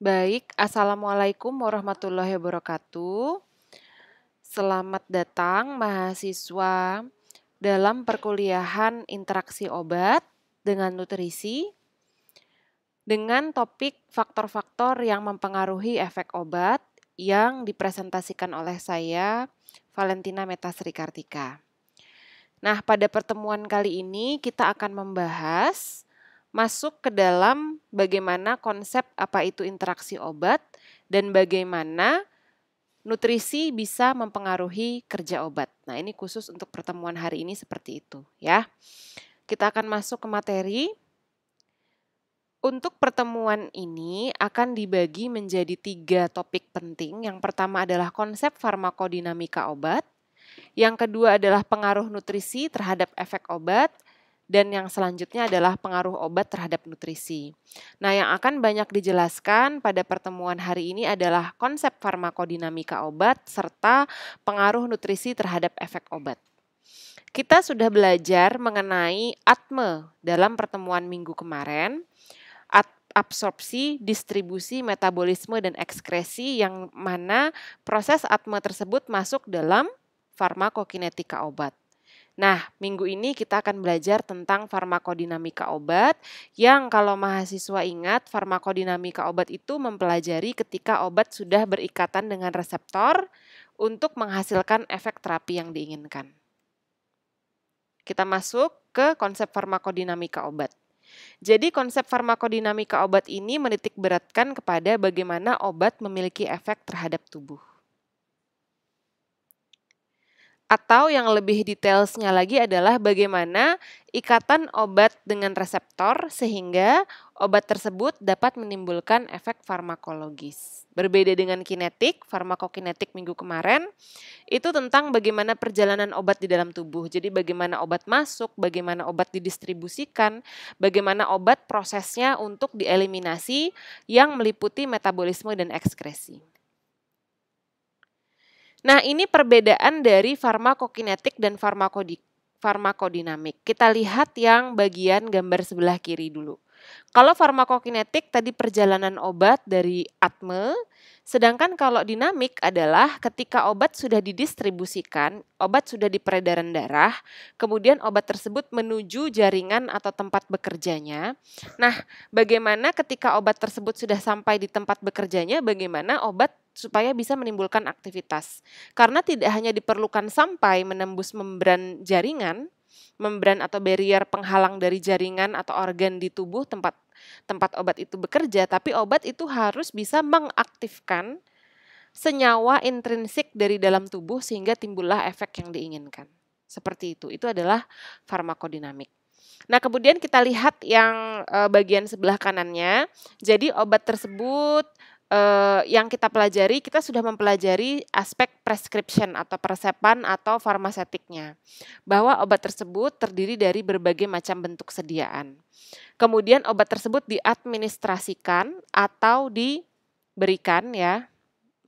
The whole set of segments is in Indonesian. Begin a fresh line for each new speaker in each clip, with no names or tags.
Baik, Assalamualaikum warahmatullahi wabarakatuh. Selamat datang mahasiswa dalam perkuliahan interaksi obat dengan nutrisi dengan topik faktor-faktor yang mempengaruhi efek obat yang dipresentasikan oleh saya, Valentina Metasri Kartika. Nah, pada pertemuan kali ini kita akan membahas masuk ke dalam bagaimana konsep apa itu interaksi obat dan bagaimana nutrisi bisa mempengaruhi kerja obat. Nah, ini khusus untuk pertemuan hari ini seperti itu ya. Kita akan masuk ke materi. Untuk pertemuan ini akan dibagi menjadi 3 topik penting. Yang pertama adalah konsep farmakodinamika obat. Yang kedua adalah pengaruh nutrisi terhadap efek obat. Dan yang selanjutnya adalah pengaruh obat terhadap nutrisi. Nah, yang akan banyak dijelaskan pada pertemuan hari ini adalah konsep farmakodinamika obat serta pengaruh nutrisi terhadap efek obat. Kita sudah belajar mengenai ATME dalam pertemuan minggu kemarin, absorpsi, distribusi, metabolisme, dan ekskresi yang mana proses ATME tersebut masuk dalam farmakokinetika obat. Nah, minggu ini kita akan belajar tentang farmakodinamika obat yang kalau mahasiswa ingat, farmakodinamika obat itu mempelajari ketika obat sudah berikatan dengan reseptor untuk menghasilkan efek terapi yang diinginkan. Kita masuk ke konsep farmakodinamika obat. Jadi konsep farmakodinamika obat ini menitik beratkan kepada bagaimana obat memiliki efek terhadap tubuh. Atau yang lebih detailsnya lagi adalah bagaimana ikatan obat dengan reseptor sehingga obat tersebut dapat menimbulkan efek farmakologis. Berbeda dengan kinetik, farmakokinetik minggu kemarin, itu tentang bagaimana perjalanan obat di dalam tubuh. Jadi bagaimana obat masuk, bagaimana obat didistribusikan, bagaimana obat prosesnya untuk dieliminasi yang meliputi metabolisme dan ekskresi. Nah, ini perbedaan dari farmakokinetik dan farmakodinamik. Kita lihat yang bagian gambar sebelah kiri dulu. Kalau farmakokinetik tadi perjalanan obat dari ATME, sedangkan kalau dinamik adalah ketika obat sudah didistribusikan, obat sudah di peredaran darah, kemudian obat tersebut menuju jaringan atau tempat bekerjanya. Nah, bagaimana ketika obat tersebut sudah sampai di tempat bekerjanya, bagaimana obat supaya bisa menimbulkan aktivitas. Karena tidak hanya diperlukan sampai menembus membran jaringan, membran atau barrier penghalang dari jaringan atau organ di tubuh tempat obat itu bekerja, tapi obat itu harus bisa mengaktifkan senyawa intrinsik dari dalam tubuh sehingga timbullah efek yang diinginkan. Seperti itu. Itu adalah farmakodinamik. Nah, kemudian kita lihat yang bagian sebelah kanannya. Jadi obat tersebut yang kita pelajari, kita sudah mempelajari aspek prescription atau peresepan atau farmasetiknya. Bahwa obat tersebut terdiri dari berbagai macam bentuk sediaan. Kemudian obat tersebut diadministrasikan atau diberikan ya.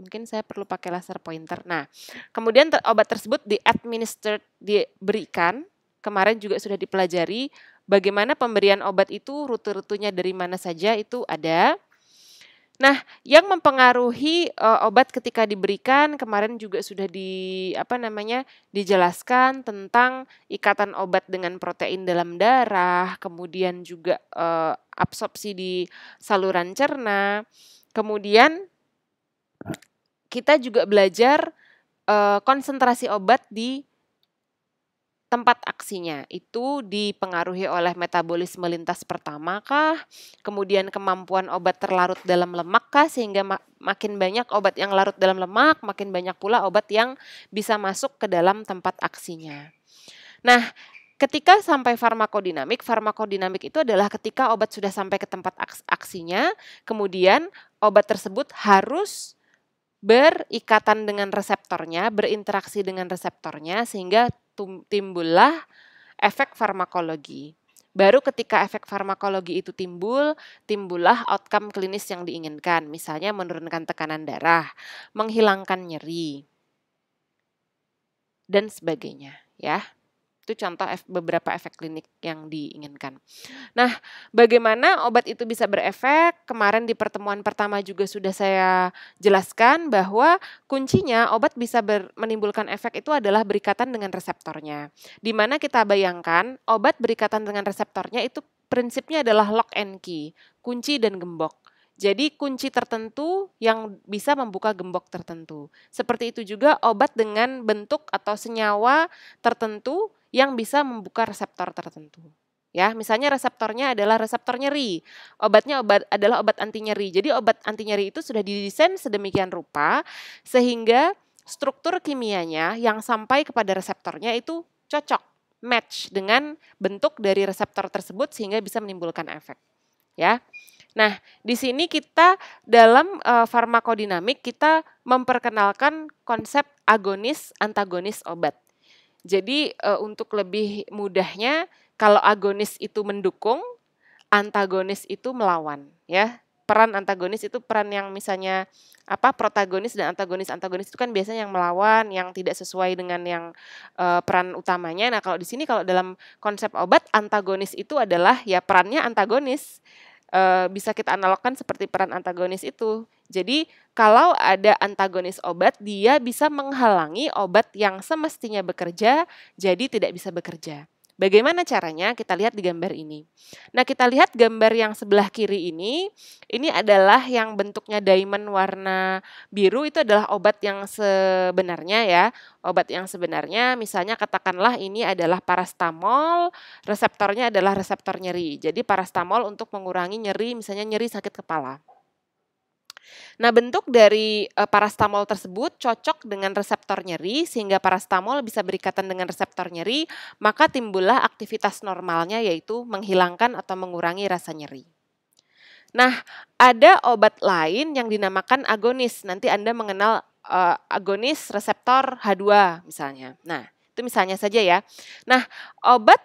Mungkin saya perlu pakai laser pointer. Nah, kemudian obat tersebut diberikan. Kemarin juga sudah dipelajari bagaimana pemberian obat itu, rute-rutenya dari mana saja itu ada. Nah, yang mempengaruhi obat ketika diberikan kemarin juga sudah dijelaskan tentang ikatan obat dengan protein dalam darah, kemudian juga absorpsi di saluran cerna. Kemudian kita juga belajar konsentrasi obat di tempat aksinya itu dipengaruhi oleh metabolisme lintas pertama kah, kemudian kemampuan obat terlarut dalam lemak kah, sehingga makin banyak obat yang larut dalam lemak, makin banyak pula obat yang bisa masuk ke dalam tempat aksinya. Nah, ketika sampai farmakodinamik itu adalah ketika obat sudah sampai ke tempat aksinya, kemudian obat tersebut harus berikatan dengan reseptornya, berinteraksi dengan reseptornya sehingga timbullah efek farmakologi. Baru ketika efek farmakologi itu timbullah outcome klinis yang diinginkan. Misalnya menurunkan tekanan darah, menghilangkan nyeri, dan sebagainya. Ya. Itu contoh beberapa efek klinik yang diinginkan. Nah, bagaimana obat itu bisa berefek? Kemarin di pertemuan pertama juga sudah saya jelaskan bahwa kuncinya obat bisa menimbulkan efek itu adalah berikatan dengan reseptornya. Di mana kita bayangkan obat berikatan dengan reseptornya itu prinsipnya adalah lock and key, kunci dan gembok. Jadi kunci tertentu yang bisa membuka gembok tertentu. Seperti itu juga obat dengan bentuk atau senyawa tertentu yang bisa membuka reseptor tertentu. Ya, misalnya reseptornya adalah reseptor nyeri. Obatnya adalah obat anti nyeri. Jadi obat anti nyeri itu sudah didesain sedemikian rupa sehingga struktur kimianya yang sampai kepada reseptornya itu cocok, match dengan bentuk dari reseptor tersebut sehingga bisa menimbulkan efek. Ya. Nah, di sini kita dalam farmakodinamik kita memperkenalkan konsep agonis antagonis obat. Jadi untuk lebih mudahnya kalau agonis itu mendukung, antagonis itu melawan, ya. Peran antagonis itu peran yang misalnya protagonis dan antagonis. Antagonis itu kan biasanya yang melawan, yang tidak sesuai dengan yang peran utamanya. Nah, kalau di sini kalau dalam konsep obat antagonis itu adalah ya perannya antagonis. Bisa kita analogkan seperti peran antagonis itu. Jadi kalau ada antagonis obat, dia bisa menghalangi obat yang semestinya bekerja, jadi tidak bisa bekerja. Bagaimana caranya? Kita lihat di gambar ini. Nah, kita lihat gambar yang sebelah kiri ini adalah yang bentuknya diamond warna biru, itu adalah obat yang sebenarnya ya. Obat yang sebenarnya misalnya katakanlah ini adalah parastamol, reseptornya adalah reseptor nyeri. Jadi parastamol untuk mengurangi nyeri, misalnya nyeri sakit kepala. Nah, bentuk dari parastamol tersebut cocok dengan reseptor nyeri sehingga parastamol bisa berikatan dengan reseptor nyeri, maka timbullah aktivitas normalnya yaitu menghilangkan atau mengurangi rasa nyeri. Nah, ada obat lain yang dinamakan agonis. Nanti Anda mengenal agonis reseptor H2 misalnya. Nah, itu misalnya saja ya. Nah, obat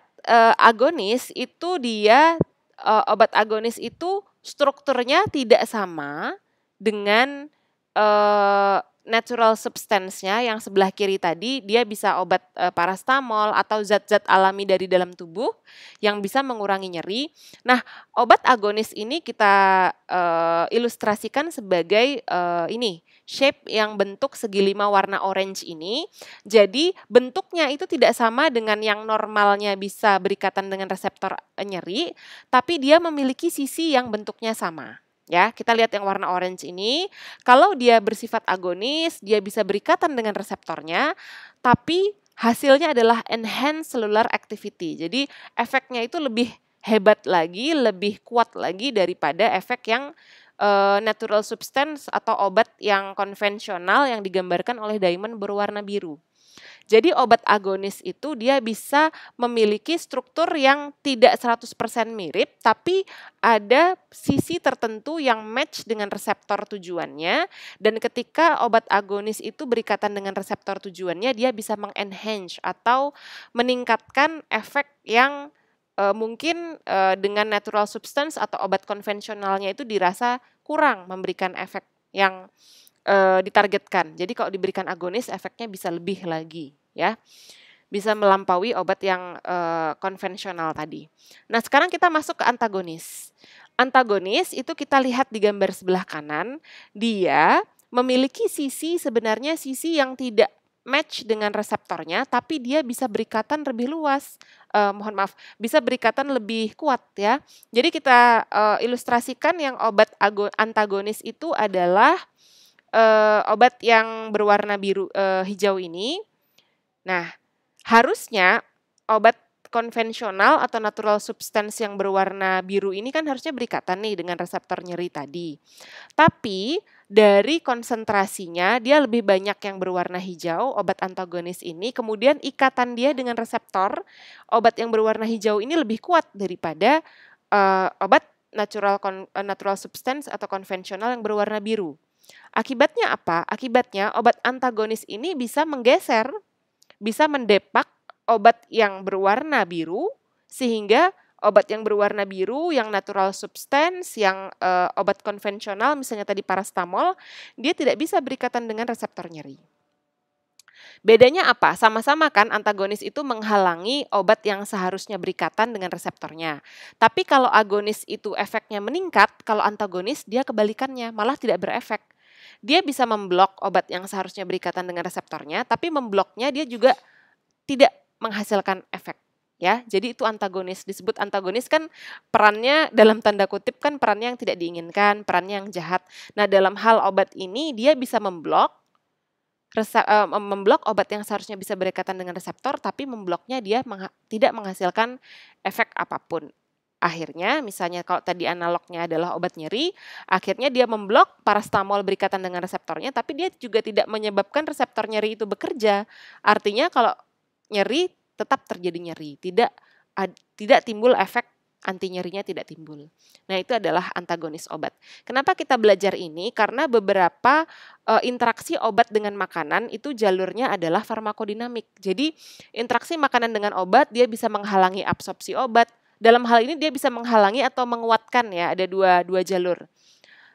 agonis itu obat agonis itu strukturnya tidak sama dengan natural substance-nya yang sebelah kiri tadi, dia bisa obat parastamol atau zat-zat alami dari dalam tubuh yang bisa mengurangi nyeri. Nah, obat agonis ini kita ilustrasikan sebagai ini, shape yang bentuk segi 5 warna orange ini. Jadi bentuknya itu tidak sama dengan yang normalnya bisa berikatan dengan reseptor nyeri, tapi dia memiliki sisi yang bentuknya sama. Ya, kita lihat yang warna orange ini, kalau dia bersifat agonis, dia bisa berikatan dengan reseptornya, tapi hasilnya adalah enhanced cellular activity. Jadi efeknya itu lebih hebat lagi, lebih kuat lagi daripada efek yang natural substance atau obat yang konvensional yang digambarkan oleh diamond berwarna biru. Jadi obat agonis itu dia bisa memiliki struktur yang tidak 100% mirip, tapi ada sisi tertentu yang match dengan reseptor tujuannya, dan ketika obat agonis itu berikatan dengan reseptor tujuannya, dia bisa mengenhance atau meningkatkan efek yang mungkin dengan natural substance atau obat konvensionalnya itu dirasa kurang memberikan efek yang ditargetkan. Jadi kalau diberikan agonis efeknya bisa lebih lagi. Ya, bisa melampaui obat yang konvensional tadi. Nah, sekarang kita masuk ke antagonis. Antagonis itu kita lihat di gambar sebelah kanan, dia memiliki sebenarnya sisi yang tidak match dengan reseptornya, tapi dia bisa berikatan lebih luas. Bisa berikatan lebih kuat ya. Jadi kita ilustrasikan yang obat antagonis itu adalah obat yang berwarna biru hijau ini. Nah, harusnya obat konvensional atau natural substance yang berwarna biru ini kan harusnya berikatan nih dengan reseptor nyeri tadi. Tapi dari konsentrasinya dia lebih banyak yang berwarna hijau, obat antagonis ini, kemudian ikatan dia dengan reseptor, obat yang berwarna hijau ini lebih kuat daripada obat natural substance atau konvensional yang berwarna biru. Akibatnya apa? Akibatnya obat antagonis ini bisa menggeser, bisa mendepak obat yang berwarna biru, sehingga obat yang berwarna biru, yang natural substance, yang obat konvensional, misalnya tadi parastamol, dia tidak bisa berikatan dengan reseptor nyeri. Bedanya apa? Sama-sama kan antagonis itu menghalangi obat yang seharusnya berikatan dengan reseptornya. Tapi kalau agonis itu efeknya meningkat, kalau antagonis dia kebalikannya, malah tidak berefek. Dia bisa memblok obat yang seharusnya berikatan dengan reseptornya, tapi membloknya dia juga tidak menghasilkan efek. Ya, jadi itu antagonis. Disebut antagonis kan perannya dalam tanda kutip kan perannya yang tidak diinginkan, perannya yang jahat. Nah, dalam hal obat ini dia bisa memblok obat yang seharusnya bisa berikatan dengan reseptor, tapi membloknya dia tidak menghasilkan efek apapun. Akhirnya, misalnya kalau tadi analognya adalah obat nyeri, akhirnya dia memblok parastamol berikatan dengan reseptornya, tapi dia juga tidak menyebabkan reseptor nyeri itu bekerja. Artinya kalau nyeri tetap terjadi nyeri, tidak timbul efek anti nyerinya tidak timbul. Nah, itu adalah antagonis obat. Kenapa kita belajar ini? Karena beberapa interaksi obat dengan makanan itu jalurnya adalah farmakodinamik. Jadi, interaksi makanan dengan obat dia bisa menghalangi absorpsi obat. Dalam hal ini dia bisa menghalangi atau menguatkan ya, ada dua jalur.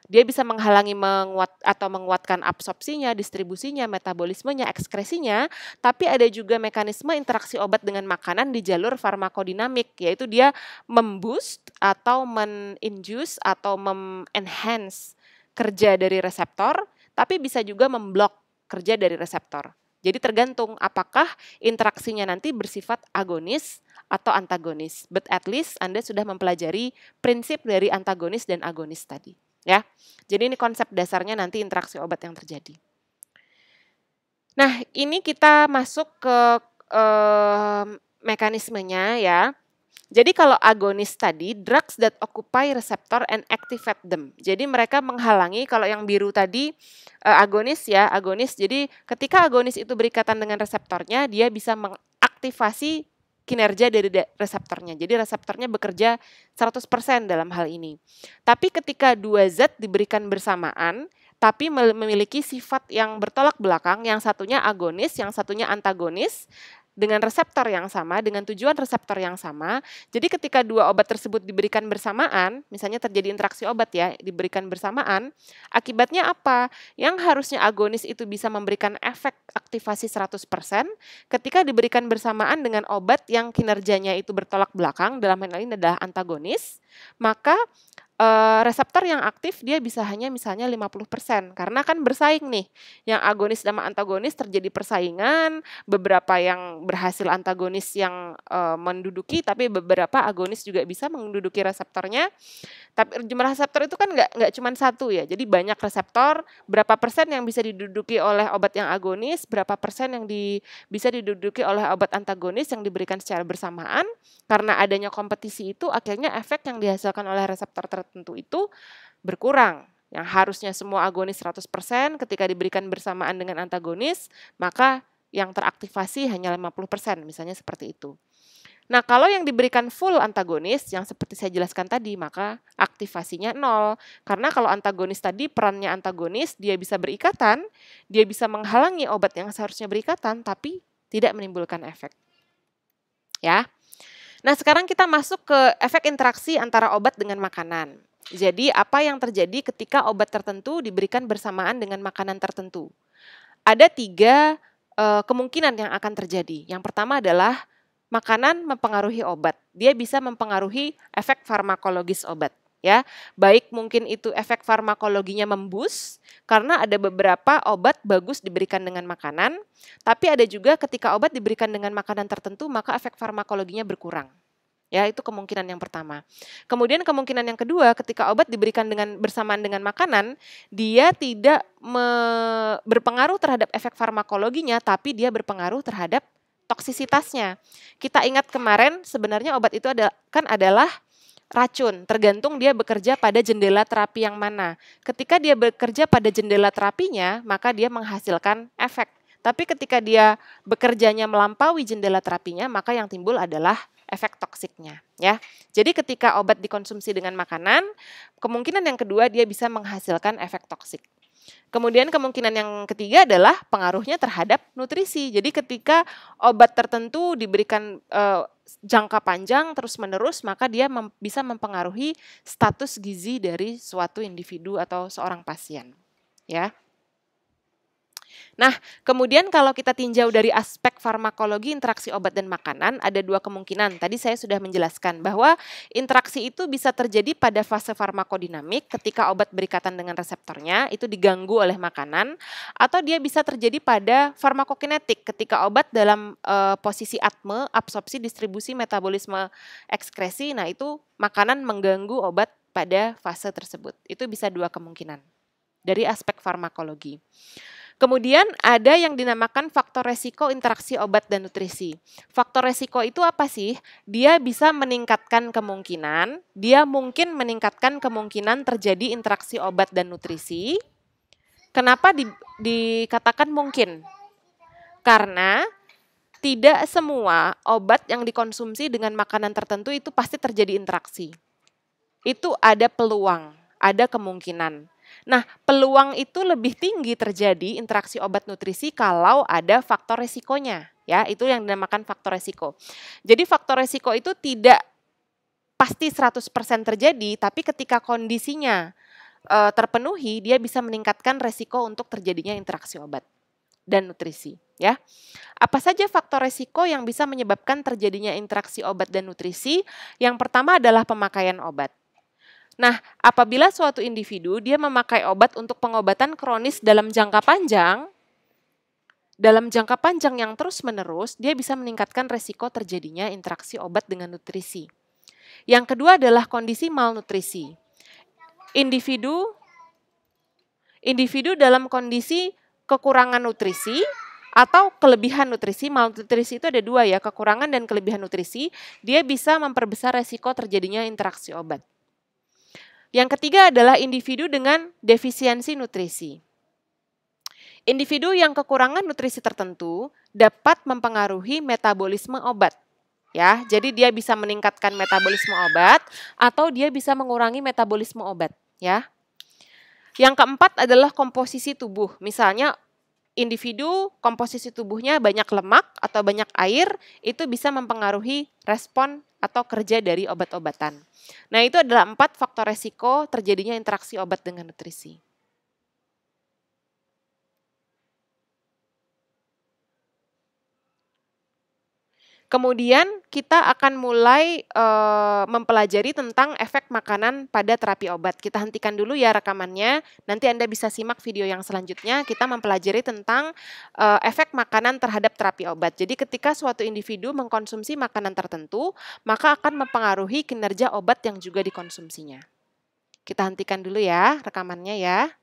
Dia bisa menghalangi menguatkan absorpsinya, distribusinya, metabolismenya, ekskresinya, tapi ada juga mekanisme interaksi obat dengan makanan di jalur farmakodinamik, yaitu dia memboost atau men-induce atau enhance kerja dari reseptor, tapi bisa juga memblok kerja dari reseptor. Jadi tergantung apakah interaksinya nanti bersifat agonis atau antagonis. But at least Anda sudah mempelajari prinsip dari antagonis dan agonis tadi. Ya, jadi ini konsep dasarnya nanti interaksi obat yang terjadi. Nah, ini kita masuk ke mekanismenya ya. Jadi kalau agonis tadi, drugs that occupy receptor and activate them. Jadi mereka menghalangi, kalau yang biru tadi agonis ya, agonis. Jadi ketika agonis itu berikatan dengan reseptornya, dia bisa mengaktifasi kinerja dari reseptornya. Jadi reseptornya bekerja 100% dalam hal ini. Tapi ketika dua zat diberikan bersamaan, tapi memiliki sifat yang bertolak belakang, yang satunya agonis, yang satunya antagonis, dengan reseptor yang sama, dengan tujuan reseptor yang sama. Jadi ketika dua obat tersebut diberikan bersamaan, misalnya terjadi interaksi obat ya, diberikan bersamaan, akibatnya apa? Yang harusnya agonis itu bisa memberikan efek aktivasi 100%, ketika diberikan bersamaan dengan obat yang kinerjanya itu bertolak belakang, dalam hal ini adalah antagonis, maka reseptor yang aktif dia bisa hanya misalnya 50%, karena kan bersaing nih, yang agonis sama antagonis terjadi persaingan, beberapa yang berhasil antagonis yang menduduki, tapi beberapa agonis juga bisa menduduki reseptornya. Tapi jumlah reseptor itu kan nggak cuma satu ya, jadi banyak reseptor, berapa persen yang bisa diduduki oleh obat yang agonis, berapa persen yang bisa diduduki oleh obat antagonis yang diberikan secara bersamaan. Karena adanya kompetisi itu, akhirnya efek yang dihasilkan oleh reseptor tertentu itu berkurang. Yang harusnya semua agonis 100%, ketika diberikan bersamaan dengan antagonis, maka yang teraktivasi hanya 50%, misalnya seperti itu. Nah, kalau yang diberikan full antagonis, yang seperti saya jelaskan tadi, maka aktivasinya 0. Karena kalau antagonis tadi, perannya antagonis, dia bisa berikatan, dia bisa menghalangi obat yang seharusnya berikatan, tapi tidak menimbulkan efek. Ya. Nah, sekarang kita masuk ke efek interaksi antara obat dengan makanan. Jadi, apa yang terjadi ketika obat tertentu diberikan bersamaan dengan makanan tertentu? Ada 3 kemungkinan yang akan terjadi. Yang pertama adalah makanan mempengaruhi obat. Dia bisa mempengaruhi efek farmakologis obat. Ya, baik mungkin itu efek farmakologinya memboost, karena ada beberapa obat bagus diberikan dengan makanan, tapi ada juga ketika obat diberikan dengan makanan tertentu, maka efek farmakologinya berkurang. Ya, itu kemungkinan yang pertama. Kemudian kemungkinan yang kedua, ketika obat diberikan bersamaan dengan makanan, dia tidak berpengaruh terhadap efek farmakologinya, tapi dia berpengaruh terhadap toksisitasnya. Kita ingat kemarin sebenarnya obat itu adalah racun, tergantung dia bekerja pada jendela terapi yang mana. Ketika dia bekerja pada jendela terapinya, maka dia menghasilkan efek. Tapi ketika dia bekerjanya melampaui jendela terapinya, maka yang timbul adalah efek toksiknya. Ya. Jadi ketika obat dikonsumsi dengan makanan, kemungkinan yang kedua dia bisa menghasilkan efek toksik. Kemudian kemungkinan yang ketiga adalah pengaruhnya terhadap nutrisi. Jadi ketika obat tertentu diberikan jangka panjang terus-menerus, maka dia bisa mempengaruhi status gizi dari suatu individu atau seorang pasien. Ya. Nah, kemudian kalau kita tinjau dari aspek farmakologi interaksi obat dan makanan, ada dua kemungkinan. Tadi saya sudah menjelaskan bahwa interaksi itu bisa terjadi pada fase farmakodinamik ketika obat berikatan dengan reseptornya, itu diganggu oleh makanan, atau dia bisa terjadi pada farmakokinetik ketika obat dalam posisi atme, absorpsi, distribusi, metabolisme, ekskresi, nah itu makanan mengganggu obat pada fase tersebut. Itu bisa dua kemungkinan dari aspek farmakologi. Kemudian ada yang dinamakan faktor resiko interaksi obat dan nutrisi. Faktor resiko itu apa sih? Dia bisa meningkatkan kemungkinan, dia mungkin meningkatkan kemungkinan terjadi interaksi obat dan nutrisi. Kenapa dikatakan mungkin? Karena tidak semua obat yang dikonsumsi dengan makanan tertentu itu pasti terjadi interaksi. Itu ada peluang, ada kemungkinan. Nah, peluang itu lebih tinggi terjadi interaksi obat nutrisi kalau ada faktor resikonya, ya. Itu yang dinamakan faktor resiko. Jadi faktor resiko itu tidak pasti 100% terjadi, tapi ketika kondisinya terpenuhi, dia bisa meningkatkan resiko untuk terjadinya interaksi obat dan nutrisi, ya. Apa saja faktor resiko yang bisa menyebabkan terjadinya interaksi obat dan nutrisi? Yang pertama adalah pemakaian obat. Nah, apabila suatu individu dia memakai obat untuk pengobatan kronis dalam jangka panjang yang terus-menerus, dia bisa meningkatkan resiko terjadinya interaksi obat dengan nutrisi. Yang kedua adalah kondisi malnutrisi. Individu dalam kondisi kekurangan nutrisi atau kelebihan nutrisi. Malnutrisi itu ada dua ya, kekurangan dan kelebihan nutrisi. Dia bisa memperbesar resiko terjadinya interaksi obat. Yang ketiga adalah individu dengan defisiensi nutrisi. Individu yang kekurangan nutrisi tertentu dapat mempengaruhi metabolisme obat. Ya, jadi dia bisa meningkatkan metabolisme obat atau dia bisa mengurangi metabolisme obat, ya. Yang keempat adalah komposisi tubuh. Misalnya individu komposisi tubuhnya banyak lemak atau banyak air, itu bisa mempengaruhi respon atau kerja dari obat-obatan. Nah, itu adalah 4 faktor resiko terjadinya interaksi obat dengan nutrisi. Kemudian kita akan mulai mempelajari tentang efek makanan pada terapi obat. Kita hentikan dulu ya rekamannya, nanti Anda bisa simak video yang selanjutnya. Kita mempelajari tentang efek makanan terhadap terapi obat. Jadi ketika suatu individu mengkonsumsi makanan tertentu, maka akan mempengaruhi kinerja obat yang juga dikonsumsinya. Kita hentikan dulu ya rekamannya ya.